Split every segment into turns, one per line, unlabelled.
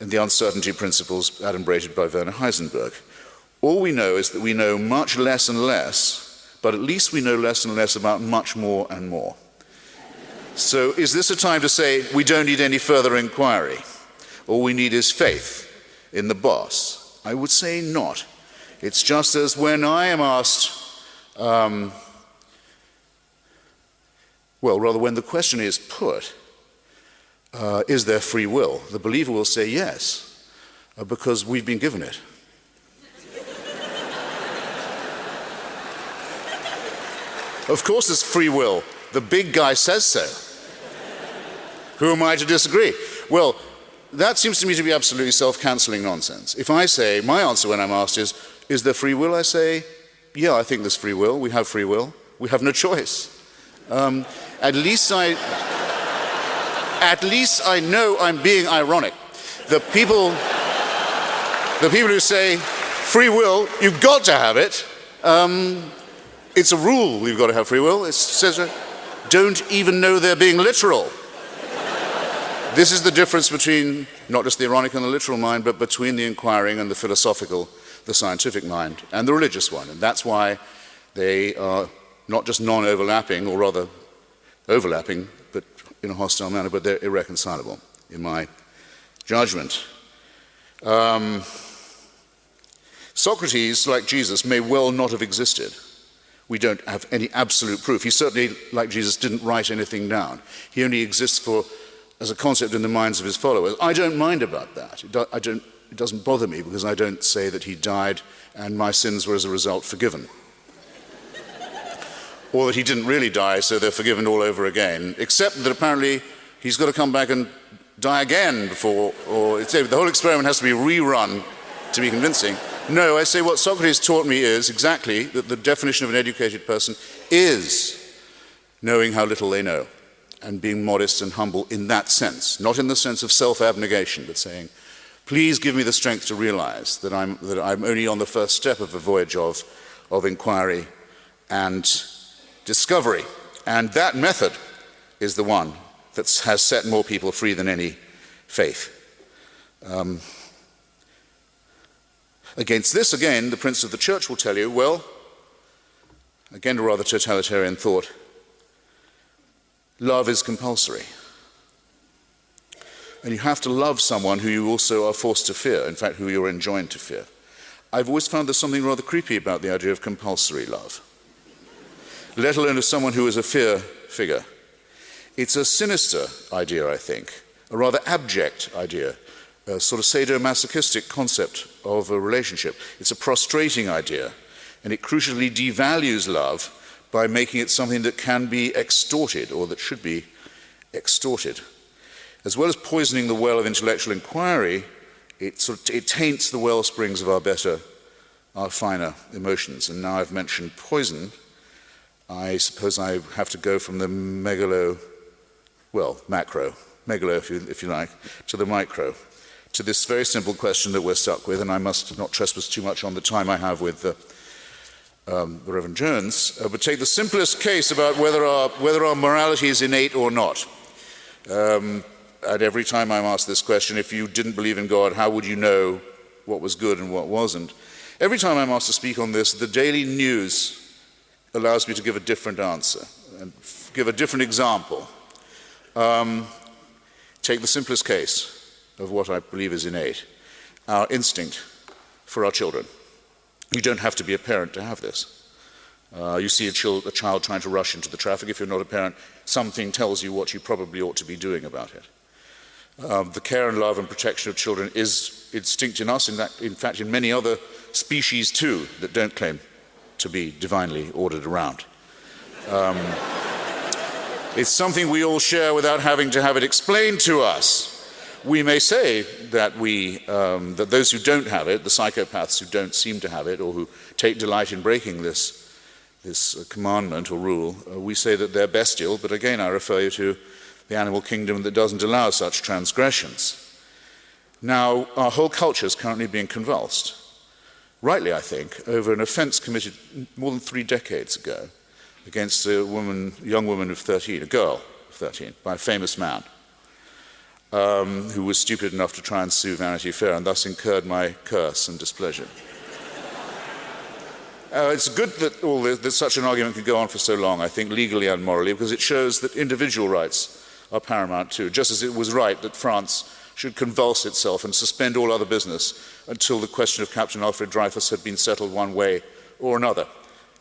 and the uncertainty principles adumbrated by Werner Heisenberg. All we know is that we know much less and less, but at least we know less and less about much more and more. So is this a time to say we don't need any further inquiry? All we need is faith in the boss? I would say not. It's just as when I am asked, when the question is put, is there free will? The believer will say yes, because we've been given it. Of course there's free will. The big guy says so. Who am I to disagree? Well, that seems to me to be absolutely self-cancelling nonsense. If I say, my answer when I'm asked is there free will? I say, yeah, I think there's free will. We have free will. We have no choice. At least I know I'm being ironic. The people who say, free will, you've got to have it, it's a rule we've got to have free will. It says, don't even know they're being literal. This is the difference between not just the ironic and the literal mind, but between the inquiring and the philosophical, the scientific mind, and the religious one. And that's why they are not just non-overlapping, or rather overlapping, but in a hostile manner, but they're irreconcilable, in my judgment. Socrates, like Jesus, may well not have existed. We don't have any absolute proof. He certainly, like Jesus, didn't write anything down. He only exists as a concept in the minds of his followers. I don't mind about that. It doesn't bother me, because I don't say that he died and my sins were as a result forgiven. Or that he didn't really die, so they're forgiven all over again, except that apparently he's got to come back and die again before, or the whole experiment has to be rerun to be convincing. No, I say what Socrates taught me is exactly that the definition of an educated person is knowing how little they know and being modest and humble in that sense, not in the sense of self-abnegation, but saying, please give me the strength to realize that I'm only on the first step of a voyage of inquiry and discovery. And that method is the one that has set more people free than any faith. Against this, again, the Prince of the Church will tell you, well, again, a rather totalitarian thought, love is compulsory. And you have to love someone who you also are forced to fear, in fact, who you're enjoined to fear. I've always found there's something rather creepy about the idea of compulsory love, let alone of someone who is a fear figure. It's a sinister idea, I think, a rather abject idea, a sort of sadomasochistic concept of a relationship. It's a prostrating idea, and it crucially devalues love by making it something that can be extorted, or that should be extorted. As well as poisoning the well of intellectual inquiry, it taints the well springs of our finer emotions. And now I've mentioned poison, I suppose I have to go from the macro, if you like, to the micro, to this very simple question that we're stuck with, and I must not trespass too much on the time I have with the Reverend Jones, but take the simplest case about whether our morality is innate or not. And every time I'm asked this question, if you didn't believe in God, how would you know what was good and what wasn't? Every time I'm asked to speak on this, the daily news allows me to give a different answer and give a different example. Take the simplest case of what I believe is innate, our instinct for our children. You don't have to be a parent to have this. You see a child trying to rush into the traffic. If you're not a parent, something tells you what you probably ought to be doing about it. The care and love and protection of children is instinct in us, in fact in many other species too that don't claim to be divinely ordered around. It's something we all share without having to have it explained to us. We may say that that those who don't have it, the psychopaths who don't seem to have it, or who take delight in breaking this commandment or rule, we say that they're bestial, but again I refer you to the animal kingdom that doesn't allow such transgressions. Now, our whole culture is currently being convulsed, rightly I think, over an offense committed more than 3 decades ago against a young woman of 13, a girl of 13, by a famous man. who was stupid enough to try and sue Vanity Fair and thus incurred my curse and displeasure. It's good that such an argument could go on for so long, I think, legally and morally, because it shows that individual rights are paramount too, just as it was right that France should convulse itself and suspend all other business until the question of Captain Alfred Dreyfus had been settled one way or another.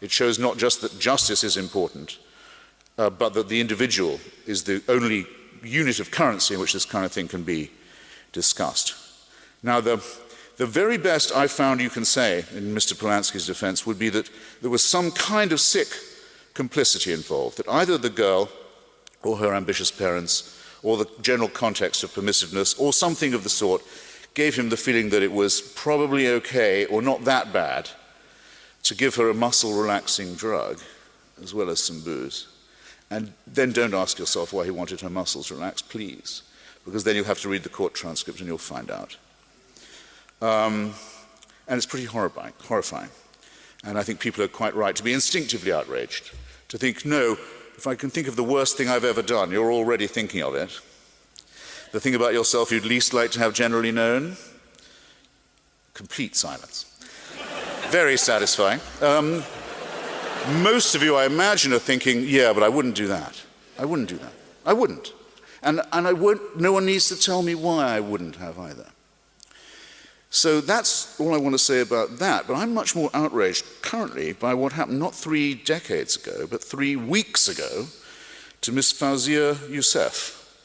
It shows not just that justice is important, but that the individual is the only unit of currency in which this kind of thing can be discussed. Now, the very best I found you can say in Mr. Polanski's defense would be that there was some kind of sick complicity involved, that either the girl or her ambitious parents or the general context of permissiveness or something of the sort gave him the feeling that it was probably okay or not that bad to give her a muscle-relaxing drug as well as some booze. And then don't ask yourself why he wanted her muscles relaxed, please, because then you'll have to read the court transcript and you'll find out. And it's pretty horrifying. And I think people are quite right to be instinctively outraged, to think, no, if I can think of the worst thing I've ever done, you're already thinking of it. The thing about yourself you'd least like to have generally known? Complete silence. Very satisfying. Most of you, I imagine, are thinking, yeah, but I wouldn't do that. I wouldn't do that. I wouldn't. And I won't, no one needs to tell me why I wouldn't have either. So that's all I want to say about that. But I'm much more outraged currently by what happened not 3 decades ago, but 3 weeks ago to Miss Fawzia Youssef,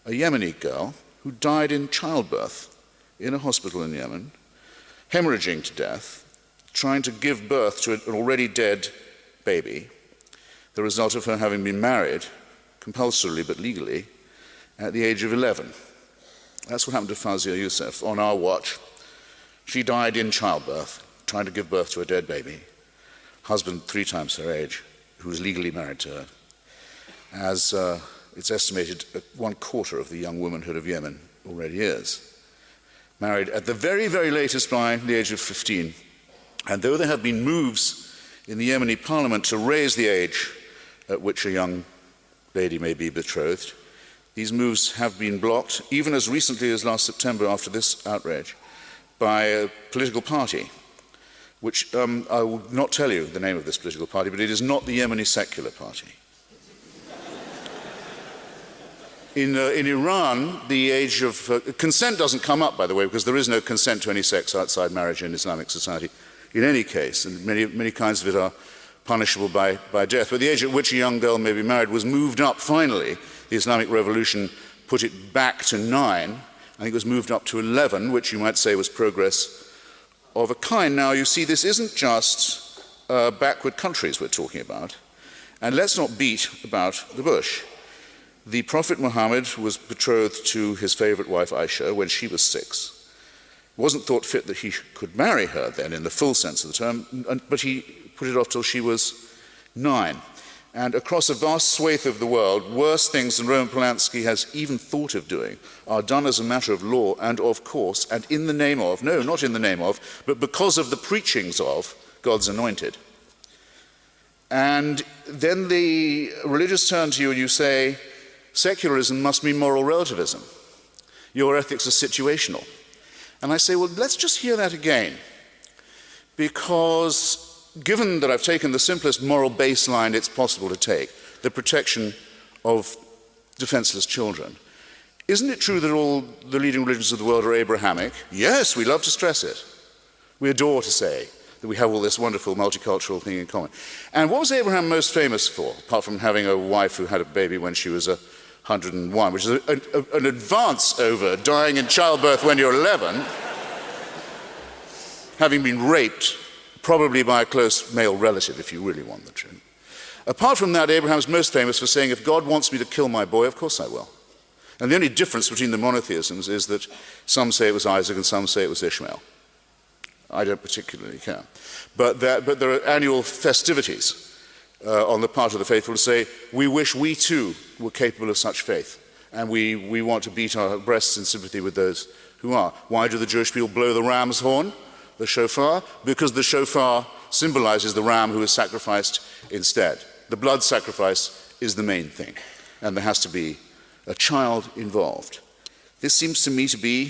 a Yemeni girl who died in childbirth in a hospital in Yemen, hemorrhaging to death, trying to give birth to an already dead baby, the result of her having been married, compulsorily but legally, at the age of 11. That's what happened to Fawzia Youssef on our watch. She died in childbirth, trying to give birth to a dead baby. Husband 3 times her age, who was legally married to her. As it's estimated, 1/4 of the young womanhood of Yemen already is. Married at the very, very latest by the age of 15. And though there have been moves in the Yemeni parliament to raise the age at which a young lady may be betrothed, these moves have been blocked, even as recently as last September after this outrage, by a political party, which I will not tell you the name of this political party, but it is not the Yemeni Secular Party. In Iran, the age of consent doesn't come up, by the way, because there is no consent to any sex outside marriage in Islamic society in any case, and many kinds of it are punishable by death. But the age at which a young girl may be married was moved up finally. The Islamic Revolution put it back to 9. I think it was moved up to 11, which you might say was progress of a kind. Now, you see, this isn't just backward countries we're talking about. And let's not beat about the bush. The Prophet Muhammad was betrothed to his favorite wife, Aisha, when she was 6. It wasn't thought fit that he could marry her then, in the full sense of the term, but he put it off till she was 9. And across a vast swathe of the world, worse things than Roman Polanski has even thought of doing are done as a matter of law and of course, and in the name of, no, not in the name of, but because of the preachings of God's anointed. And then the religious turn to you and you say, secularism must mean moral relativism. Your ethics are situational. And I say, well, let's just hear that again. Because given that I've taken the simplest moral baseline it's possible to take, the protection of defenseless children, isn't it true that all the leading religions of the world are Abrahamic? Yes, we love to stress it. We adore to say that we have all this wonderful multicultural thing in common. And what was Abraham most famous for, apart from having a wife who had a baby when she was 101, which is an advance over dying in childbirth when you're 11, having been raped probably by a close male relative, if you really want the truth. Apart from that, Abraham's most famous for saying, if God wants me to kill my boy, of course I will. And the only difference between the monotheisms is that some say it was Isaac and some say it was Ishmael. I don't particularly care. But there are annual festivities on the part of the faithful to say, we wish we too were capable of such faith. And we want to beat our breasts in sympathy with those who are. Why do the Jewish people blow the ram's horn? The shofar, because the shofar symbolizes the ram who is sacrificed instead. The blood sacrifice is the main thing, and there has to be a child involved. This seems to me to be